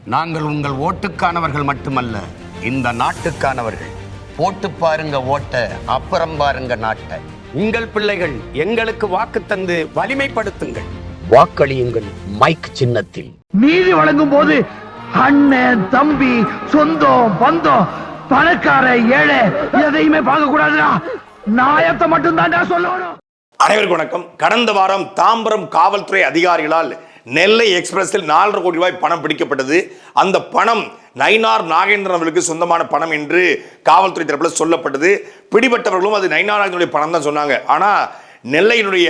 நாங்கள் உங்கள் ஓட்டுக்கானவர்கள் மட்டுமல்ல, இந்த நாட்டுக்கானவர்கள். போட்டு பாருங்க ஓட்ட, அப்புறம் பாருங்க நாட்டை. உங்கள் பிள்ளைகள் எங்களுக்கு வாக்கு தந்து வலிமைப்படுத்துங்கள். வாக்களியுங்கள் மைக் சின்னத்தில். நீதி வழங்கும் போது அண்ணன், தம்பி, சொந்தம், பந்தம், பணக்கார, ஏழை எதையுமே பார்க்க கூடாதுடா. நாயத்தை மட்டும் தான் சொல்லணும். அனைவருக்கும் வணக்கம். கடந்த வாரம் தாம்பரம் காவல்துறை அதிகாரிகளால் நெல்லை எக்ஸ்பிரஸில் 4.5 கோடி ரூபாய் பணம் பிடிக்கப்பட்டது. அந்த பணம் நயினார் நாகேந்திரன் அவர்களுக்கு சொந்தமான பணம் என்று காவல்துறை தரப்பில் சொல்லப்பட்டது. பிடிபட்டவர்களும் அது நயினார் நாகேந்திரனுடைய பணம் தான் சொன்னாங்க. ஆனால் நெல்லையினுடைய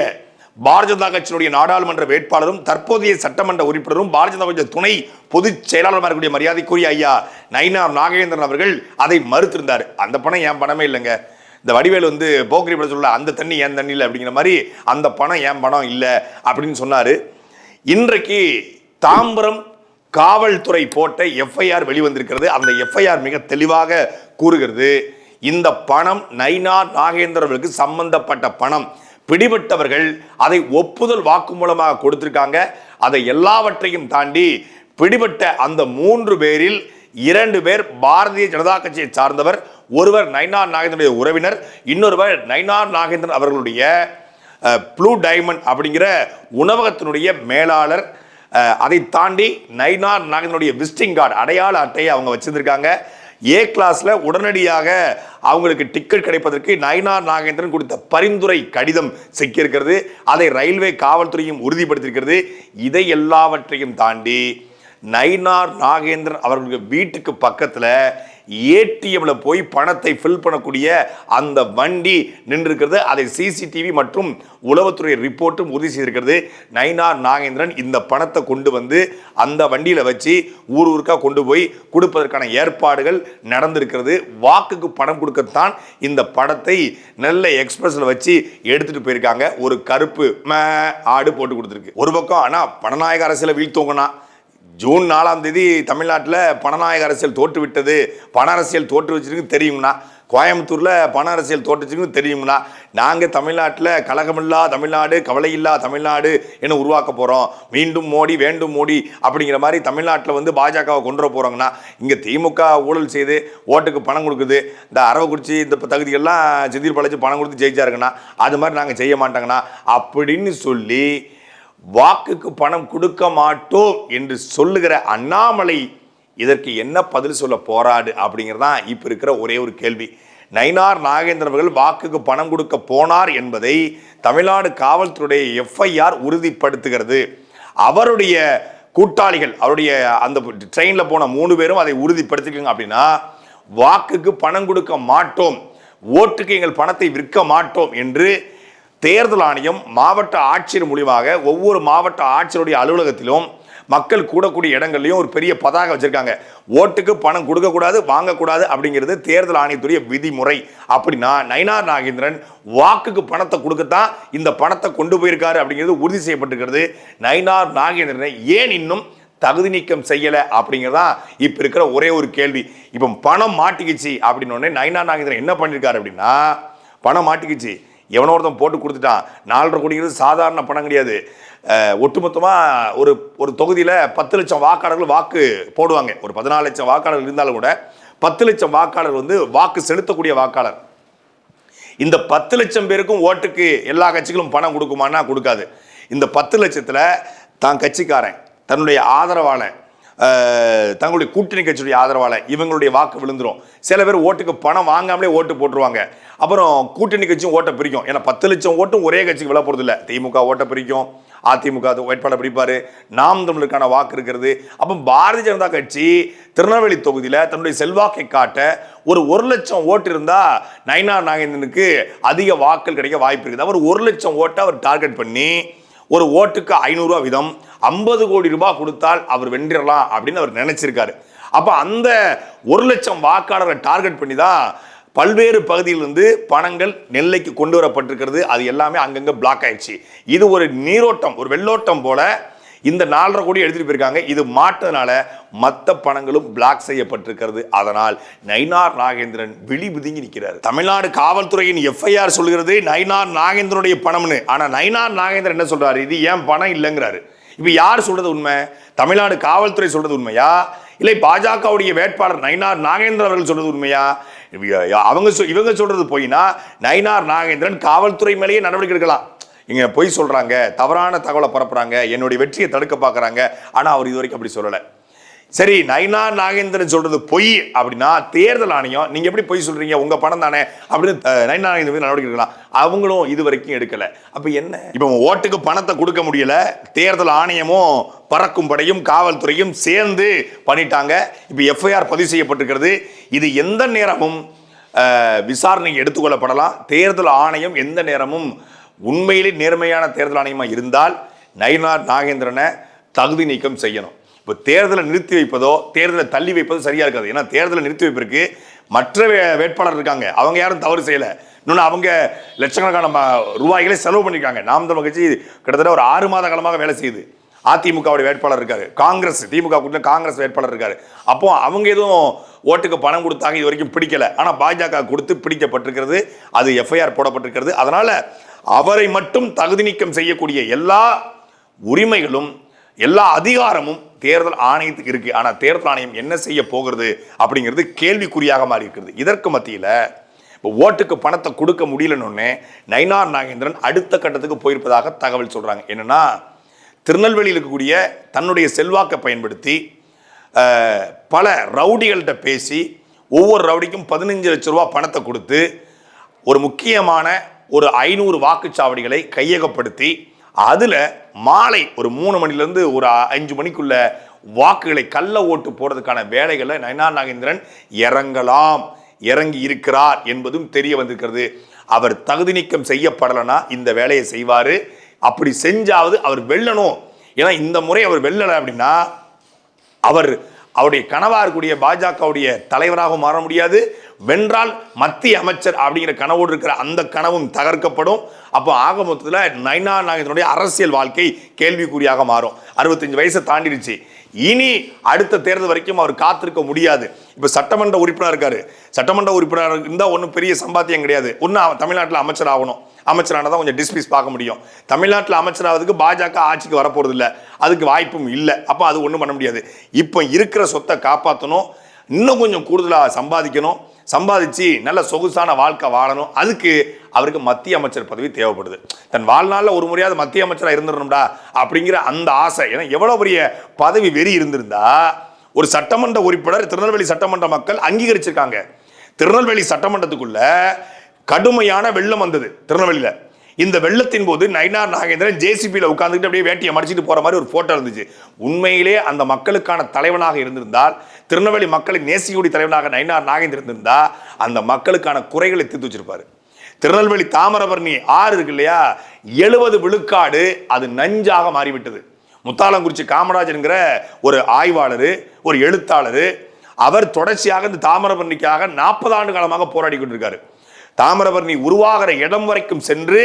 பாரதிய ஜனதா கட்சியினுடைய நாடாளுமன்ற வேட்பாளரும் தற்போதைய சட்டமன்ற உறுப்பினரும் பாரதிய ஜனதா கட்சி துணை பொதுச் செயலாளருமாக இருக்கக்கூடிய மரியாதைக்குரிய ஐயா நயினார் நாகேந்திரன் அவர்கள் அதை மறுத்திருந்தார். அந்த பணம் என் பணமே இல்லைங்க, இந்த வடிவேல் போக்கரி படம் சொல்ல அந்த தண்ணி ஏன் தண்ணி இல்லை அப்படிங்கிற மாதிரி அந்த பணம் என் பணம் இல்லை அப்படின்னு சொன்னார். இன்றைக்கு தாம்பரம் காவல்துறை போட்ட எஃப்ஐஆர் வெளிவந்திருக்கிறது. அந்த எஃப்ஐஆர் மிக தெளிவாக கூறுகிறது, இந்த பணம் நயினார் நாகேந்திரனுக்கு சம்பந்தப்பட்ட பணம். பிடிபட்டவர்கள் அதை ஒப்புதல் வாக்குமூலமாக கொடுத்திருக்காங்க. அதை எல்லாவற்றையும் தாண்டி பிடிபட்ட அந்த 3 பேரில் 2 பேர் பாரதிய ஜனதா கட்சியை சார்ந்தவர், ஒருவர் நயினார் நாகேந்திரனுடைய உறவினர், இன்னொருவர் நயினார் நாகேந்திரன் அவர்களுடைய ப்ளூ டைமண்ட் அப்படிங்கிற உணவகத்தினுடைய மேலாளர். அதை தாண்டி நயினார் நாகேந்திரனுடைய விசிட்டிங் கார்டு, அடையாள அட்டையை அவங்க வச்சிருந்திருக்காங்க. ஏ கிளாஸ்ல உடனடியாக அவங்களுக்கு டிக்கெட் கிடைப்பதற்கு நயினார் நாகேந்திரன் கொடுத்த பரிந்துரை கடிதம் சிக்கியிருக்கிறது. அதை ரயில்வே காவல்துறையும் உறுதிப்படுத்தியிருக்கிறது. இதை எல்லாவற்றையும் தாண்டி நயினார் நாகேந்திரன் அவர்களுக்கு வீட்டுக்கு பக்கத்தில் ஏடிஎம்ல போய் பணத்தை ஃபில் பண்ணக்கூடிய அந்த வண்டி நின்றிருக்கிறது. அதை சிசிடிவி மற்றும் உளவுத்துறை ரிப்போர்ட்டும் உறுதி செய்திருக்கிறது. நயினார் நாகேந்திரன் இந்த பணத்தை கொண்டு வந்து அந்த வண்டியில வச்சு ஊருக்கா கொண்டு போய் கொடுப்பதற்கான ஏற்பாடுகள் நடந்திருக்கிறது. வாக்குக்கு பணம் கொடுக்கத்தான் இந்த படத்தை நெல்லை எக்ஸ்பிரஸ்ல வச்சு எடுத்துட்டு போயிருக்காங்க. ஒரு கருப்பு ஆடு போட்டு கொடுத்துருக்கு ஒரு பக்கம். ஆனா பணநாயக அரசியல வீழ்த்தோங்கனா ஜூன் 4ஆம் தேதி தமிழ்நாட்டில் பணநாயக அரசியல் தோற்றுவிட்டது, பண அரசியல் தோற்று வச்சிருக்கு தெரியும்னா, கோயம்புத்தூரில் பண அரசியல் தோற்றுச்சுன்னு தெரியும்னா, நாங்கள் தமிழ்நாட்டில் கலகமில்லா தமிழ்நாடு, கவலையில்லா தமிழ்நாடு என உருவாக்க போகிறோம், மீண்டும் மோடி வேண்டும் மோடி அப்படிங்கிற மாதிரி தமிழ்நாட்டில் பாஜகவை கொண்டு வர போகிறோங்கன்னா, இங்கே திமுக ஊழல் செய்து ஓட்டுக்கு பணம் கொடுக்குது, இந்த அரவக்குறிச்சி இந்த தகுதிகள்லாம் சிதிர் பழச்சு பணம் கொடுத்து ஜெயிச்சாருங்கண்ணா, அது மாதிரி நாங்கள் செய்ய மாட்டாங்கண்ணா அப்படின்னு சொல்லி வாக்குக்கு பணம் கொடுக்க மாட்டோம் என்று சொல்லுகிற அண்ணாமலை இதற்கு என்ன பதில் சொல்ல போராடு அப்படிங்கிறதான் இப்போ இருக்கிற ஒரே ஒரு கேள்வி. நயினார் நாகேந்திரன் அவர்கள் வாக்குக்கு பணம் கொடுக்க போனார் என்பதை தமிழ்நாடு காவல்துறை எஃப்ஐஆர் உறுதிப்படுத்துகிறது. அவருடைய கூட்டாளிகள், அவருடைய அந்த ட்ரெயினில் போன 3 பேரும் அதை உறுதிப்படுத்திக்கங்க. அப்படின்னா வாக்குக்கு பணம் கொடுக்க மாட்டோம், ஓட்டுக்கு எங்கள் பணத்தை விற்க மாட்டோம் என்று தேர்தல் ஆணையம் மாவட்ட ஆட்சியர் மூலியமாக ஒவ்வொரு மாவட்ட ஆட்சியருடைய அலுவலகத்திலும் மக்கள் கூடக்கூடிய இடங்கள்லையும் ஒரு பெரிய பதாகை வச்சிருக்காங்க. ஓட்டுக்கு பணம் கொடுக்கக்கூடாது, வாங்கக்கூடாது அப்படிங்கிறது தேர்தல் ஆணையத்துடைய விதிமுறை. அப்படின்னா நயினார் நாகேந்திரன் வாக்குக்கு பணத்தை கொடுக்கத்தான் இந்த பணத்தை கொண்டு போயிருக்காரு அப்படிங்கிறது உறுதி செய்யப்பட்டிருக்கிறது. நயினார் நாகேந்திரனை ஏன் இன்னும் தகுதி நீக்கம் செய்யலை அப்படிங்கிறதா இப்போ இருக்கிற ஒரே ஒரு கேள்வி. இப்போ பணம் மாட்டிக்கிச்சு அப்படின்னு நயினார் நாகேந்திரன் என்ன பண்ணியிருக்காரு அப்படின்னா, பணம் மாட்டிக்கிச்சு, எவனோ ஒருத்தன் போட்டு கொடுத்துட்டான். 4.5 கோடிங்கிறது சாதாரண பணம் கிடையாது. ஒட்டுமொத்தமாக ஒரு தொகுதியில் 10 லட்சம் வாக்காளர்கள் வாக்கு போடுவாங்க. ஒரு 14 லட்சம் வாக்காளர்கள் இருந்தாலும் கூட 10 லட்சம் வாக்காளர் வாக்கு செலுத்தக்கூடிய வாக்காளர். இந்த 10 லட்சம் பேருக்கும் ஓட்டுக்கு எல்லா கட்சிகளும் பணம் கொடுக்குமானா கொடுக்காது. இந்த 10 லட்சத்தில் தான் கட்சிக்காரன், தன்னுடைய ஆதரவாளன், தங்களுடைய கூட்டணி கட்சியுடைய ஆதரவாளர் இவங்களுடைய வாக்கு விழுந்துரும். சில பேர் ஓட்டுக்கு பணம் வாங்காமலே ஓட்டு போட்டுருவாங்க. அப்புறம் கூட்டணி கட்சியும் ஓட்டை பிரிக்கும். ஏன்னா 10 லட்சம் ஓட்டும் ஒரே கட்சிக்கு விழ போகிறது இல்லை. திமுக ஓட்டை பிரிக்கும், அதிமுக வேட்பாளர் பிரிப்பார், நாம் தமிழருக்கான வாக்கு இருக்கிறது. அப்போ பாரதிய ஜனதா கட்சி திருநெல்வேலி தொகுதியில் தன்னுடைய செல்வாக்கை காட்ட ஒரு 1 லட்சம் ஓட்டு இருந்தால் நயினார் நாகேந்திரனுக்கு அதிக வாக்கள் கிடைக்க வாய்ப்பு இருக்குது. அவர் 1 லட்சம் ஓட்டை அவர் டார்கெட் பண்ணி ஒரு ஓட்டுக்கு 500 ரூபா வீதம் 50 கோடி ரூபாய் கொடுத்தால் அவர் வென்றிடலாம் அப்படின்னு அவர் நினைச்சிருக்காரு. அப்போ அந்த 1 லட்சம் வாக்காளரை டார்கெட் பண்ணி தான் பல்வேறு பகுதியிலிருந்து பணங்கள் நெல்லைக்கு கொண்டு வரப்பட்டிருக்கிறது. அது எல்லாமே அங்கங்கே பிளாக் ஆயிடுச்சு. இது ஒரு நீரோட்டம், ஒரு வெள்ளோட்டம் போல இந்த 4.5 கோடி எடுத்துட்டு போயிருக்காங்க. இது மாட்டதுனால மற்ற பணங்களும் பிளாக் செய்யப்பட்டிருக்கிறது. அதனால் நயினார் நாகேந்திரன் விழி புதுங்கி நிற்கிறார். தமிழ்நாடு காவல்துறையின் எஃப்ஐஆர் சொல்கிறது நயினார் நாகேந்திரனுடைய பணம்னு. ஆனா நயினார் நாகேந்திரன் என்ன சொல்றாரு, இது ஏன் பணம் இல்லைங்கிறாரு. இப்ப யார் சொல்றது உண்மை? தமிழ்நாடு காவல்துறை சொல்றது உண்மையா, இல்லை பாஜகவுடைய வேட்பாளர் நயினார் நாகேந்திரன் அவர்கள் சொல்றது உண்மையா? இவங்க சொல்றது போயினா நயினார் நாகேந்திரன் காவல்துறை மேலேயே நடவடிக்கை எடுக்கலாம். இங்க பொய் சொல்றாங்க, தவறான தகவலை பரப்புறாங்க, என்னுடைய வெற்றியை தடுக்க பார்க்கறாங்க. ஆனா அவர் இது வரைக்கும் அப்படி சொல்லலை. சரி, நயினார் நாகேந்திரன் சொல்றது பொய் அப்படின்னா தேர்தல் ஆணையம் நீங்க எப்படி பொய் சொல்றீங்க, உங்க பணம் தானே அப்படின்னு நயினார் நாகேந்திரன் நடவடிக்கை எடுக்கலாம். அவங்களும் இது வரைக்கும் எடுக்கல. அப்ப என்ன, இப்ப ஓட்டுக்கு பணத்தை கொடுக்க முடியல, தேர்தல் ஆணையமும் பறக்கும் படையும் காவல்துறையும் சேர்ந்து பண்ணிட்டாங்க. இப்ப எஃப்ஐஆர் பதிவு செய்யப்பட்டிருக்கிறது. இது எந்த நேரமும் விசாரணை எடுத்துக்கொள்ளப்படலாம். தேர்தல் ஆணையம் எந்த நேரமும் உண்மையிலே நேர்மையான தேர்தல் ஆணையமா இருந்தால் நயினார் நாகேந்திரனை தகுதி நீக்கம் செய்யணும். இப்போ தேர்தலை நிறுத்தி வைப்பதோ தேர்தலை தள்ளி வைப்பதோ சரியா இருக்காது. ஏன்னா தேர்தலை நிறுத்தி வைப்பதற்கு மற்ற வேட்பாளர் இருக்காங்க, அவங்க யாரும் தவறு செய்யல. இன்னொன்று, அவங்க லட்சக்கணக்கான ரூபாய்களை செலவு பண்ணியிருக்காங்க. நாம் தமிழர் கட்சி கிட்டத்தட்ட ஒரு 6 மாத காலமாக வேலை செய்யுது. அதிமுகவுடைய வேட்பாளர் இருக்காரு, காங்கிரஸ் திமுக கூட்டத்தில் காங்கிரஸ் வேட்பாளர் இருக்காரு. அப்போ அவங்க எதுவும் ஓட்டுக்கு பணம் கொடுத்தாங்க இது வரைக்கும் பிடிக்கல. ஆனால் பாஜக கொடுத்து பிடிக்கப்பட்டிருக்கிறது, அது எஃப்ஐஆர் போடப்பட்டிருக்கிறது. அதனால அவரை மட்டும் தகுதி நீக்கம் செய்யக்கூடிய எல்லா உரிமைகளும் எல்லா அதிகாரமும் தேர்தல் ஆணையத்துக்கு இருக்கு. ஆனா தேர்தல் ஆணையம் என்ன செய்ய போகிறது அப்படிங்கிறது கேள்விக்குறியாக மாறி இருக்கிறது. இதற்கு மத்தியில ஓட்டுக்கு பணத்தை கொடுக்க முடியலன்னு நயினார் நாகேந்திரன் அடுத்த கட்டத்துக்கு போயிருப்பதாக தகவல் சொல்றாங்க. என்னன்னா, திருநெல்வேலியில் இருக்கக்கூடிய தன்னுடைய செல்வாக்கை பயன்படுத்தி பல ரவுடிகள்கிட்ட பேசி ஒவ்வொரு ரவுடிக்கும் 15 லட்சம் ரூபாய் பணத்தை கொடுத்து ஒரு முக்கியமான ஒரு 500 வாக்குச்சாவடிகளை கையகப்படுத்தி அதுல மாலை ஒரு 3 மணிலிருந்து ஒரு 5 மணிக்குள்ள வாக்குகளை கள்ள ஓட்டு போடுறதுக்கான வேலைகளை நயினார் நாகேந்திரன் இறங்கி இருக்கிறார் என்பதும் தெரிய வந்திருக்கிறது. அவர் தகுதி நீக்கம் செய்யப்படலைன்னா இந்த வேலையை செய்வாரு. அப்படி செஞ்சாவது அவர் வெல்லணும். ஏன்னா இந்த முறை அவர் வெல்லலை அப்படின்னா அவருடைய கனவா இருக்கக்கூடிய பாஜகவுடைய தலைவராக மாற முடியாது. வென்றால் மத்திய அமைச்சர் அப்படிங்கிற கனவோடு இருக்கிற அந்த கனவும் தகர்க்கப்படும். அப்போ ஆக மொத்தத்தில் நயினார் நாகேந்திரனுடைய அரசியல் வாழ்க்கை கேள்விக்குறியாக மாறும். 65 வயசை தாண்டிடுச்சு. இனி அடுத்த தேர்தல் வரைக்கும் அவர் காத்திருக்க முடியாது. இப்ப சட்டமன்ற உறுப்பினர் இருக்காரு, சட்டமன்ற உறுப்பினர் இருந்தா ஒன்றும் பெரிய சம்பாத்தியம் கிடையாது. ஒன்னும் தமிழ்நாட்டில் அமைச்சர் ஆகணும், அமைச்சரானதான் கொஞ்சம் டிஸ்மிஸ் பார்க்க முடியும். தமிழ்நாட்டில் அமைச்சராவதுக்கு பாஜக ஆட்சிக்கு வரப்போறது இல்லை, அதுக்கு வாய்ப்பும் இல்லை. அப்போ அது ஒன்றும் பண்ண முடியாது. இப்போ இருக்கிற சொத்தை காப்பாற்றணும், இன்னும் கொஞ்சம் கூடுதலாக சம்பாதிக்கணும், சம்பாதிச்சு நல்ல சொகுசான வாழ்க்கை வாழணும். அதுக்கு அவருக்கு மத்திய அமைச்சர் பதவி தேவைப்படுது. தன் வாழ்நாளில் ஒரு முறையாவது மத்திய அமைச்சராக இருந்துடணும்டா அப்படிங்கிற அந்த ஆசை. ஏன்னா எவ்வளோ பெரிய பதவி வெறி இருந்திருந்தா ஒரு சட்டமன்ற உறுப்பினர் திருநெல்வேலி சட்டமன்ற மக்கள் அங்கீகரிச்சிருக்காங்க. திருநெல்வேலி சட்டமன்றத்துக்குள்ள கடுமையான வெள்ளம் வந்தது திருநெல்வேலியில. இந்த வெள்ளத்தின் போது நயினார் நாகேந்திரன் ஜேசிபியில் உட்கார்ந்துட்டு அப்படியே வேட்டியை மடிச்சிட்டு போற மாதிரி ஒரு போட்டோ இருந்துச்சு. உண்மையிலே அந்த மக்களுக்கான தலைவனாக இருந்திருந்தால், திருநெல்வேலி மக்களை நேசிக்கூடிய தலைவனாக நயினார் நாகேந்திரன் இருந்தா அந்த மக்களுக்கான குறைகளை தீர்த்து வச்சிருப்பாரு. திருநெல்வேலி தாமிரபரணி ஆறு இருக்கு இல்லையா, 70 விழுக்காடு அது நஞ்சாக மாறிவிட்டது. முத்தாலங்குறிச்சி காமராஜன்கிற ஒரு ஆய்வாளர், ஒரு எழுத்தாளர், அவர் தொடர்ச்சியாக இந்த தாமிரபரணிக்காக 40 ஆண்டு காலமாக போராடி கொண்டிருக்காரு. தாமிரபரணி உருவாகிற இடம் வரைக்கும் சென்று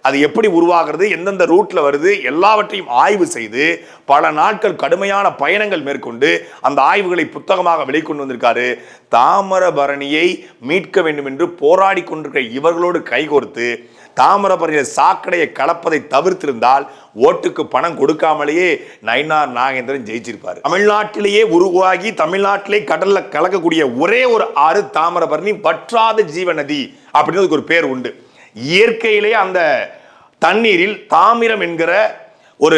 அது எப்படி உருவாகிறது, எந்தெந்த ரூட்ல வருது, எல்லாவற்றையும் ஆய்வு செய்து பல நாட்கள் கடுமையான பயணங்கள் மேற்கொண்டு அந்த ஆய்வுகளை புத்தகமாக வெளிக்கொண்டு வந்திருக்காரு. தாமிரபரணியை மீட்க வேண்டும் என்று போராடி கொண்டிருக்கிற இவர்களோடு கைகோர்த்து தாமிரபரணியில் சாக்கடையை கலப்பதை தவிர்த்திருந்தால் ஓட்டுக்கு பணம் கொடுக்காமலேயே நயினார் நாகேந்திரன் ஜெயிச்சிருப்பாரு. தமிழ்நாட்டிலேயே உருவாகி தமிழ்நாட்டிலே கடல்ல கலக்கக்கூடிய ஒரே ஒரு ஆறு தாமிரபரணி, வற்றாத ஜீவநதி அப்படின்னு ஒரு பேர் உண்டு. இயற்கையிலேயே அந்த தண்ணீரில் தாமிரம் என்கிற ஒரு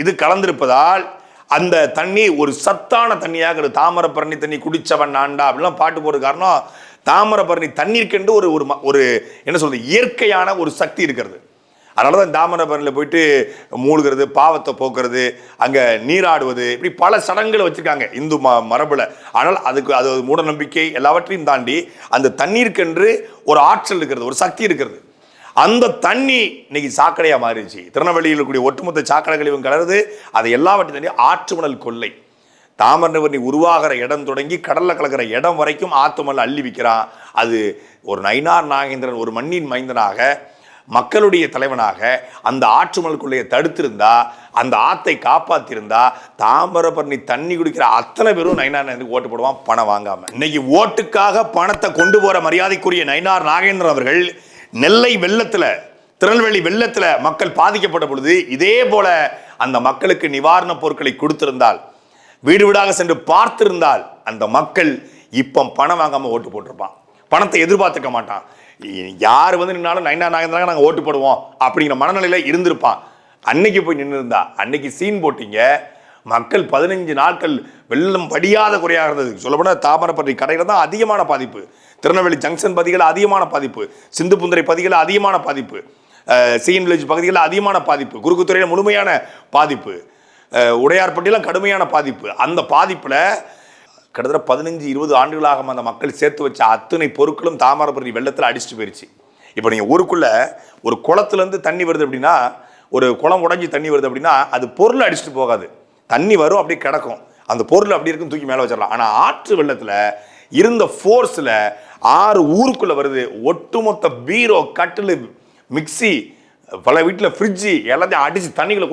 இது கலந்திருப்பதால் அந்த தண்ணி ஒரு சத்தான தண்ணியாக, தாமிரபரணி தண்ணி குடிச்சவன் நான்டா அப்படிலாம் பாட்டு போடுற காரணம், தாமிரபரணி தண்ணீருக்கென்று ஒரு ஒரு என்ன சொல்றது இயற்கையான ஒரு சக்தி இருக்கிறது. அதனாலதான் தாமிரபரணியில் போயிட்டு மூழ்கிறது, பாவத்தை போக்குறது, அங்க நீராடுவது, இப்படி பல சடங்குகளை வச்சிருக்காங்க இந்து மரபுல. ஆனால் அது மூட நம்பிக்கை எல்லாவற்றையும் தாண்டி அந்த தண்ணீருக்கென்று ஒரு ஆற்றல் இருக்கிறது, ஒரு சக்தி இருக்கிறது. அந்த தண்ணி இன்னைக்கு சாக்கடையா மாறிடுச்சு. திருநெல்வேலியில் இருக்கக்கூடிய ஒட்டுமொத்த சாக்கடை கழிவும் கலருது. அதை எல்லாவற்றையும் தாண்டி ஆற்று மணல் கொள்ளை. தாமிரபரணி உருவாகிற இடம் தொடங்கி கடல்ல கலக்கிற இடம் வரைக்கும் ஆத்து மணல் அள்ளி விற்கிறான். அது ஒரு நயினார் நாகேந்திரன் ஒரு மண்ணின் மைந்தனாக, மக்களுடைய தலைவனாக அந்த ஆற்று மணல் கொள்ளையை தடுத்திருந்தா, அந்த ஆத்தை காப்பாத்திருந்தா, தாமிரபரணி தண்ணி குடிக்கிற அத்தனை பேரும் நயினார் நாகேந்திரன் ஓட்டு போடுவான் பணம் வாங்காம. இன்னைக்கு ஓட்டுக்காக பணத்தை கொண்டு போற மரியாதைக்குரிய நயினார் நாகேந்திரன் அவர்கள் நெல்லை வெள்ளத்துல, திருநெல்வேலி வெள்ளத்துல மக்கள் பாதிக்கப்பட்ட பொழுது இதே போல அந்த மக்களுக்கு நிவாரணப் பொருட்களை கொடுத்திருந்தால் வீடு வீடாக சென்று பார்த்திருந்தால் அந்த மக்கள் இப்போ பணம் வாங்காம ஓட்டு போட்டிருப்பான், பணத்தை எதிர்பார்த்துக்க மாட்டான். யார் வந்து நின்னாலும் நயினார் நாகேந்திரன் நாங்கள் ஓட்டு போடுவோம் அப்படிங்கிற மனநிலையில இருந்திருப்பான். அன்னைக்கு போய் நின்று இருந்தா, அன்னைக்கு சீன் போட்டீங்க. மக்கள் 15 நாட்கள் வெள்ளம் படியாத குறையாக இருந்தது. சொல்லப்போனால் தாமரப்பள்ளி கடையில் தான் அதிகமான பாதிப்பு, திருநெல்வேலி ஜங்ஷன் பகுதிகளில் அதிகமான பாதிப்பு, சிந்துபுந்தரை பகுதிகளில் அதிகமான பாதிப்பு, சிஎன் வில்லேஜ் பகுதிகளில் அதிகமான பாதிப்பு, குறுக்குத்துறையில் முழுமையான பாதிப்பு, உடையார்பட்டியிலும் கடுமையான பாதிப்பு. அந்த பாதிப்பில் கிட்டத்தட்ட 15-20 ஆண்டுகளாக அந்த மக்கள் சேர்த்து வச்ச அத்தனை பொருட்களும் தாமிரபரணி வெள்ளத்தில் அடிச்சுட்டு போயிடுச்சு. இப்போ நீங்கள் ஊருக்குள்ள ஒரு குளத்துலேருந்து தண்ணி வருது அப்படின்னா, ஒரு குளம் உடஞ்சி தண்ணி வருது அப்படின்னா அது பொருளை அடிச்சுட்டு போகாது, தண்ணி வரும் அப்படியே கிடக்கும், அந்த பொருள் அப்படி இருக்கும் தூக்கி மேலே வச்சிடலாம். ஆனால் ஆற்று வெள்ளத்தில் இருந்த ஃபோர்ஸில் 6 ஊருக்குள்ளே வருது. ஒட்டுமொத்த பீரோ, கட்டில், மிக்சி, பல வீட்டில் ஃப்ரிட்ஜு எல்லாத்தையும் அடித்து தண்ணிகளை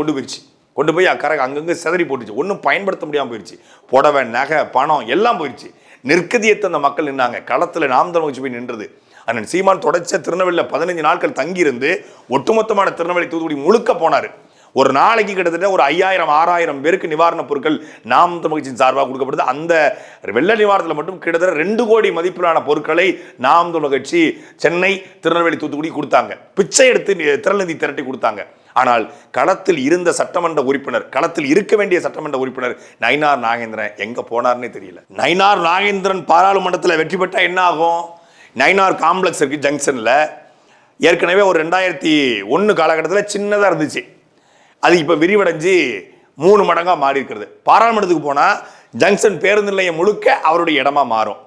கொண்டு போய் அங்கங்கே சிதறி போட்டுச்சு. ஒன்றும் பயன்படுத்த முடியாமல் போயிடுச்சு. புடவை, நகை, பணம் எல்லாம் போயிடுச்சு. நெருக்கதியத்தை அந்த மக்கள் நின்னாங்க. களத்தில் நாம் தமிழ் கட்சி போய் நின்றது. அண்ணன் சீமான் தொடர்ச்சியாக திருநெல்வேலியில் 15 நாட்கள் தங்கியிருந்து ஒட்டுமொத்தமான திருநெல்வேலி தூத்துக்குடி முழுக்க போனார். ஒரு நாளைக்கு கிட்டத்தட்ட ஒரு 5000-6000 பேருக்கு நிவாரணப் பொருட்கள் நாம் தமிழ் கட்சியின் சார்பாக கொடுக்கப்படுது. அந்த வெள்ள நிவாரணத்தில் மட்டும் கிட்டத்தட்ட 2 கோடி மதிப்பிலான பொருட்களை நாம் தமிழ் கட்சி சென்னை, திருநெல்வேலி, தூத்துக்குடி கொடுத்தாங்க. பிச்சை எடுத்து திரள்நிதி திரட்டி கொடுத்தாங்க. ஆனால் களத்தில் இருந்த சட்டமன்ற உறுப்பினர், களத்தில் இருக்க வேண்டிய சட்டமன்ற உறுப்பினர் நயினார் நாகேந்திரன் எங்க போனார்னே தெரியல. நயினார் நாகேந்திரன் பாராளுமன்றத்தில் வெற்றி பெற்றா என்ன ஆகும்? நயினார் காம்ப்ளெக்ஸ் இருக்கு ஜங்ஷன்ல, ஏற்கனவே ஒரு 2001 காலகட்டத்தில் சின்னதாக இருந்துச்சு. அது இப்போ விரிவடைஞ்சு 3 மடங்காக மாறி இருக்கிறது. பாராளுமன்றத்துக்கு போனால் ஜங்ஷன் பேருந்து நிலையம் முழுக்க அவருடைய இடமா மாறும்.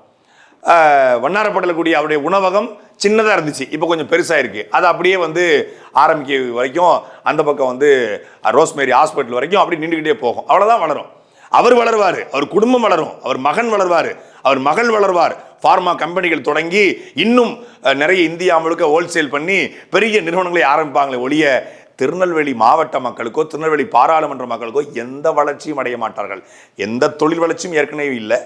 வண்ணாரப்பட்டில் கூடிய அவருடைய உணவகம் சின்னதாக இருந்துச்சு, இப்போ கொஞ்சம் பெருசாக இருக்குது. அது அப்படியே வந்து ஆரம்பிக்க வரைக்கும் அந்த பக்கம் வந்து ரோஸ்மேரி ஹாஸ்பிட்டல் வரைக்கும் அப்படி நின்றுக்கிட்டே போகும். அவ்வளோதான் வளரும். அவர் வளருவார், அவர் குடும்பம் வளரும், அவர் மகன் வளர்வார், அவர் மகள் வளர்வார். ஃபார்மா கம்பெனிகள் தொடங்கி இன்னும் நிறைய இந்தியா முழுக்க ஹோல்சேல் பண்ணி பெரிய நிறுவனங்களை ஆரம்பிப்பாங்களே ஒழிய திருநெல்வேலி மாவட்ட மக்களுக்கோ திருநெல்வேலி பாராளுமன்ற மக்களுக்கோ எந்த வளர்ச்சியும் அடைய மாட்டார்கள். எந்த தொழில் வளர்ச்சியும் ஏற்கனவே இல்லை.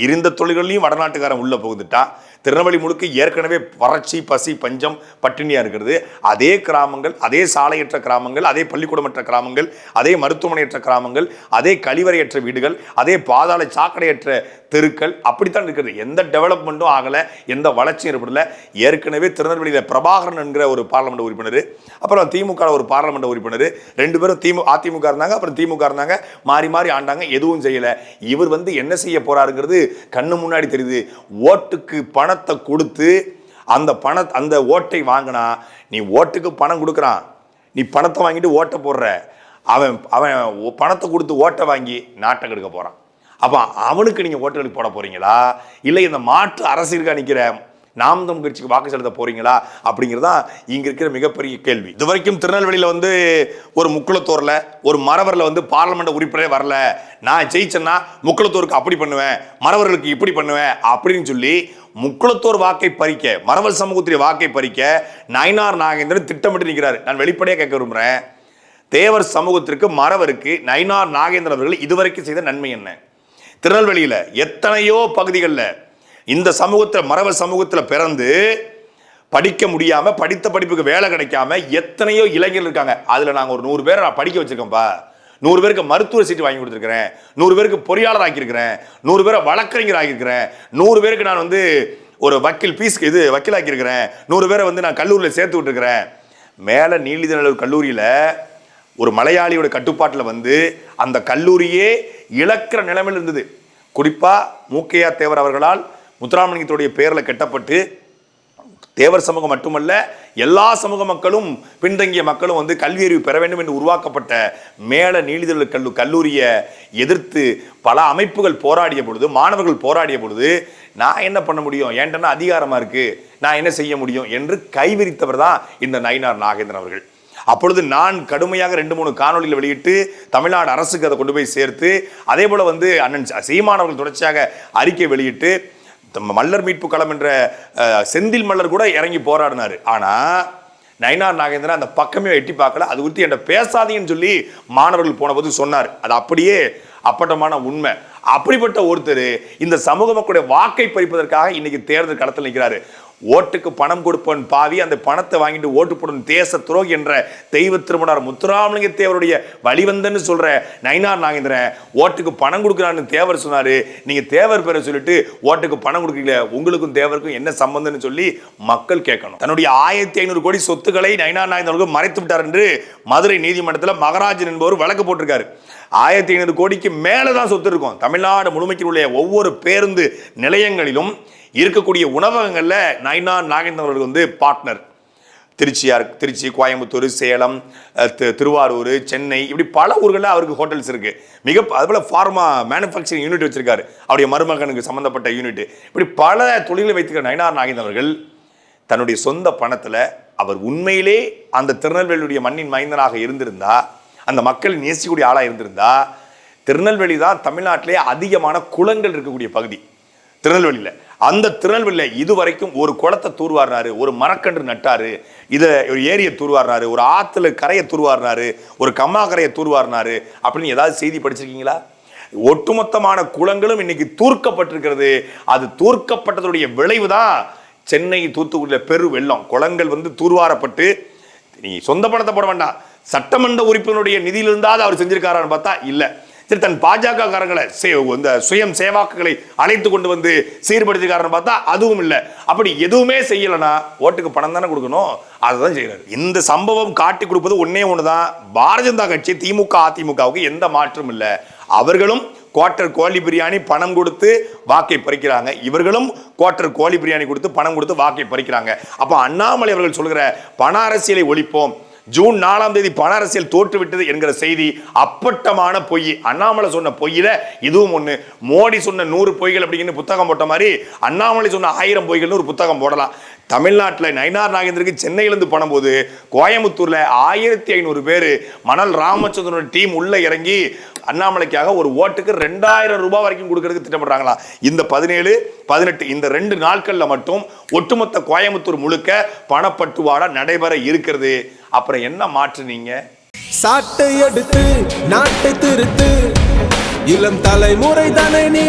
இருந்த தொழில்களையும் வடநாட்டுக்காரன் உள்ள போகுதுட்டா. திருநெல்வேலி முழுக்க ஏற்கனவே வறட்சி, பசி, பஞ்சம், பட்டினியாக இருக்கிறது. அதே கிராமங்கள், அதே சாலையற்ற கிராமங்கள், அதே பள்ளிக்கூடமற்ற கிராமங்கள், அதே மருத்துவமனையற்ற கிராமங்கள், அதே கழிவறையற்ற வீடுகள், அதே பாதாள சாக்கடையற்ற தெருக்கள், அப்படித்தான் இருக்கிறது. எந்த டெவலப்மெண்ட்டும் ஆகலை, எந்த வளர்ச்சியும் ஏற்படல. ஏற்கனவே திருநெல்வேலியில் பிரபாகரன் என்கிற ஒரு பாராளுமன்ற உறுப்பினர், அப்புறம் திமுக ஒரு பாராளுமன்ற உறுப்பினர், 2 பேரும் அதிமுக இருந்தாங்க, அப்புறம் திமுக இருந்தாங்க, மாறி மாறி ஆண்டாங்க, எதுவும் செய்யலை. இவர் வந்து என்ன செய்ய போறாருங்கிறது கண்ணு முன்னாடி தெரியுது. ஓட்டுக்கு பணத்தை கொடுத்து அந்த ஓட்டை வாங்கினா, நீ ஓட்டுக்கு பணம் கொடுக்குறான், நீ பணத்தை வாங்கிட்டு ஓட்டை போடுற, அவன் பணத்தை கொடுத்து ஓட்டை வாங்கி நாட்டை கெடுக்க போறான். அப்ப அவனுக்கு நீங்க ஓட்டுகளுக்கு போட போறீங்களா, இல்லை இந்த மாற்று அரசியலுக்கு நிற்கிற நாம் தமிழ் கட்சிக்கு வாக்கு செலுத்த போறீங்களா அப்படிங்கிறதா இங்க இருக்கிற மிகப்பெரிய கேள்வி. இது வரைக்கும் திருநெல்வேலியில வந்து ஒரு முக்குளத்தூர்ல ஒரு மறவரில் வந்து பார்லிமெண்ட் உறுப்பினரே வரல, நான் ஜெயிச்சேன்னா முக்குளத்தூருக்கு அப்படி பண்ணுவேன், மறவர்களுக்கு இப்படி பண்ணுவேன் அப்படின்னு சொல்லி முக்குளத்தூர் வாக்கை பறிக்க, மறவர் சமூகத்துடைய வாக்கை பறிக்க நயினார் நாகேந்திரன் திட்டமிட்டு நிற்கிறாரு. நான் வெளிப்படையாக கேட்க விரும்புகிறேன், தேவர் சமூகத்திற்கு, மறவருக்கு நயினார் நாகேந்திரன் அவர்கள் இதுவரைக்கும் செய்த நன்மை என்ன? திருநெல்வேலியில் எத்தனையோ பகுதிகளில் இந்த சமூகத்தில், மறவர் சமூகத்தில் பிறந்து படிக்க முடியாமல், படித்த படிப்புக்கு வேலை கிடைக்காம எத்தனையோ இளைஞர்கள் இருக்காங்க. அதில் நாங்கள் ஒரு 100 பேரை நான் படிக்க வச்சிருக்கேன்ப்பா, 100 பேருக்கு மருத்துவ சீட்டு வாங்கி கொடுத்துருக்கிறேன், 100 பேருக்கு பொறியாளர் ஆக்கியிருக்கிறேன், 100 பேரை வழக்கறிஞர் ஆகியிருக்கிறேன், 100 பேருக்கு நான் வந்து ஒரு வக்கீல் ஆக்கியிருக்கிறேன், 100 பேரை வந்து நான் கல்லூரியில் சேர்த்து விட்டுருக்கிறேன். மேலே நீலிதநல்லூர் கல்லூரியில் ஒரு மலையாளியோட கட்டுப்பாட்டில் வந்து அந்த கல்லூரியே இழக்கிற நிலைமையில் இருந்தது. குறிப்பாக மூக்கையா தேவர் அவர்களால் முத்துராமலிங்கத்துடைய பெயரில் கட்டப்பட்டு தேவர் சமூகம் மட்டுமல்ல எல்லா சமூக மக்களும், பின்தங்கிய மக்களும் வந்து கல்வி அறிவு பெற வேண்டும் என்று உருவாக்கப்பட்ட மேல நீலிதழ் கல்லூரியை எதிர்த்து பல அமைப்புகள் போராடிய பொழுது, மாணவர்கள் போராடிய பொழுது, நான் என்ன பண்ண முடியும், ஏன்டனா அதிகாரமா இருக்கு, நான் என்ன செய்ய முடியும் என்று கைவிரித்தவர் தான் இந்த நயினார் நாகேந்திரன் அவர்கள். அப்பொழுது நான் கடுமையாக 2-3 காணொலியில் வெளியிட்டு தமிழ்நாடு அரசுக்கு அதை கொண்டு போய் சேர்த்து, அதே போல வந்து அண்ணன் சீமான் அவர்கள் தொடர்ச்சியாக அறிக்கை வெளியிட்டு மல்லர் மீட்பு களம் என்ற செந்தில் மல்லர் கூட இறங்கி போராடினார். ஆனால் நயினார் நாகேந்திரன் அந்த பக்கமே எட்டி பார்க்கல. அது குறித்து என்கிட்ட பேசாதீங்கன்னு சொல்லி மாணவர்கள் போன போது சொன்னார். அது அப்படியே அப்பட்டமான உண்மை. அப்படிப்பட்ட ஒருத்தர் இந்த சமூக மக்களுடைய வாக்கை பறிப்பதற்காக இன்னைக்கு தேர்தல் களத்தில் நிற்கிறாரு. ஓட்டுக்கு பணம் கொடுப்பவன் பாவி, அந்த பணத்தை வாங்கிட்டு ஓட்டு போடும் தேச துரோகி என்ற தெய்வ திருமணர் முத்துராமலிங்க தேவருடைய வழிவந்தன்னு சொல்ற நயினார் நாகேந்திரன் ஓட்டுக்கு பணம் கொடுக்குறான்னு தேவர் சொன்னாரு. நீங்க தேவர் பேரை சொல்லிட்டு ஓட்டுக்கு பணம் கொடுக்கல, உங்களுக்கும் தேவருக்கும் என்ன சம்பந்தம்னு சொல்லி மக்கள் கேட்கணும். தன்னுடைய 1500 கோடி சொத்துக்களை நயினார் நாகேந்திரன் மறைத்து விட்டார் என்று மதுரை நீதிமன்றத்தில் மகராஜன் என்பவர் வழக்கு போட்டிருக்காரு. 1500 கோடிக்கு மேலதான் சொத்து இருக்கும். தமிழ்நாடு முழுமைக்கு உள்ள ஒவ்வொரு பேருந்து நிலையங்களிலும் இருக்கக்கூடிய உணவகங்கள்ல நயினார் நாகேந்திரன் அவர்கள் பார்ட்னர். திருச்சி, கோயம்புத்தூர், சேலம், திருவாரூர், சென்னை, இப்படி பல ஊர்களில் அவருக்கு ஹோட்டல்ஸ் இருக்கு. அதுபோல ஃபார்மா மேனுஃபேக்சரிங் யூனிட் வச்சிருக்காரு, அவருடைய மருமகனுக்கு சம்பந்தப்பட்ட யூனிட். இப்படி பல தொழிலை வைத்திருக்கிற நயினார் நாகேந்திரன் அவர்கள் தன்னுடைய சொந்த பணத்துல அவர் உண்மையிலே அந்த திருநெல்வேலியுடைய மண்ணின் மைந்தனாக இருந்திருந்தா, அந்த மக்கள் நேசிக்கக்கூடிய ஆளா இருந்திருந்தா, திருநெல்வேலி தான் தமிழ்நாட்டிலே அதிகமான குளங்கள் இருக்கக்கூடிய பகுதி திருநெல்வேலியில். அந்த திருநெல்வேலியில் இதுவரைக்கும் ஒரு குளத்தை தூர்வாரினாரு, ஒரு மரக்கன்று நட்டாரு, ஒரு ஏரியை தூர்வாரினாரு, ஒரு ஆத்துல கரையை தூர்வாரினாரு, ஒரு கம்மா கரையை தூர்வாரினாரு அப்படின்னு ஏதாவது செய்தி படிச்சிருக்கீங்களா? ஒட்டுமொத்தமான குளங்களும் இன்னைக்கு தூர்க்கப்பட்டிருக்கிறது. அது தூர்க்கப்பட்டதுடைய விளைவு தான் சென்னை, தூத்துக்குடியில் பெரு வெள்ளம். குளங்கள் தூர்வாரப்பட்டு, நீ சொந்த பணத்தை போட வேண்டாம், சட்டமன்ற உறுப்பினருடைய நிதியில் இருந்தால் அவர் செஞ்சிருக்காரான்னு பார்த்தா இல்ல. சரி, தன் பாஜக காரங்களை சுயம் சேவாக்களை அழைத்து கொண்டு சீர்படுத்திக்காரன்னு பார்த்தா அதுவும் இல்லை. அப்படி எதுவுமே செய்யலைன்னா ஓட்டுக்கு பணம் தானே கொடுக்கணும், அதுதான் செய்யறாரு. இந்த சம்பவம் காட்டி கொடுப்பது ஒன்னே ஒண்ணுதான், பாரதிய ஜனதா கட்சி திமுக அதிமுகவுக்கு எந்த மாற்றம் இல்லை. அவர்களும் குவார்டர் கோழி பிரியாணி பணம் கொடுத்து வாக்கை பறிக்கிறாங்க, இவர்களும் குவார்டர் கோழி பிரியாணி கொடுத்து பணம் கொடுத்து வாக்கை பறிக்கிறாங்க. அப்ப அண்ணாமலை அவர்கள் சொல்கிற பண அரசியலை ஒழிப்போம், ஜூன் 4ஆம் தேதி பண அரசியல் தோற்றுவிட்டது என்கிற செய்தி அப்பட்டமான பொய். அண்ணாமலை சொன்ன பொய்யில இதுவும் ஒண்ணு. மோடி சொன்ன 100 பொய்கள் அப்படிங்கிற புத்தகம் போட்ட மாதிரி அண்ணாமலை சொன்ன 1000 பொய்கள்னு ஒரு புத்தகம் போடலாம். தமிழ்நாட்டில் நயினார் நாகேந்திரனுக்கு சென்னையிலிருந்து பணம் போது கோயம்புத்தூர்ல 1500 பேர் மணல் ராமச்சந்திரனோட டீம் உள்ள இறங்கி அண்ணாமலைக்காக ஒரு ஓட்டுக்கு 2000 ரூபாய் வரைக்கும் கொடுக்கறதுக்கு திட்டப்படுறாங்களா. இந்த 17, 18 இந்த 2 நாட்கள்ல மட்டும் ஒட்டுமொத்த கோயம்புத்தூர் முழுக்க பணப்பட்டுவாடா நடைபெற இருக்கிறது. அப்புறம் என்ன மாற்றுனீங்க? சாட்டை எடுத்து நாட்டை திருத்து, இளம் தலைமுறை தானே நீ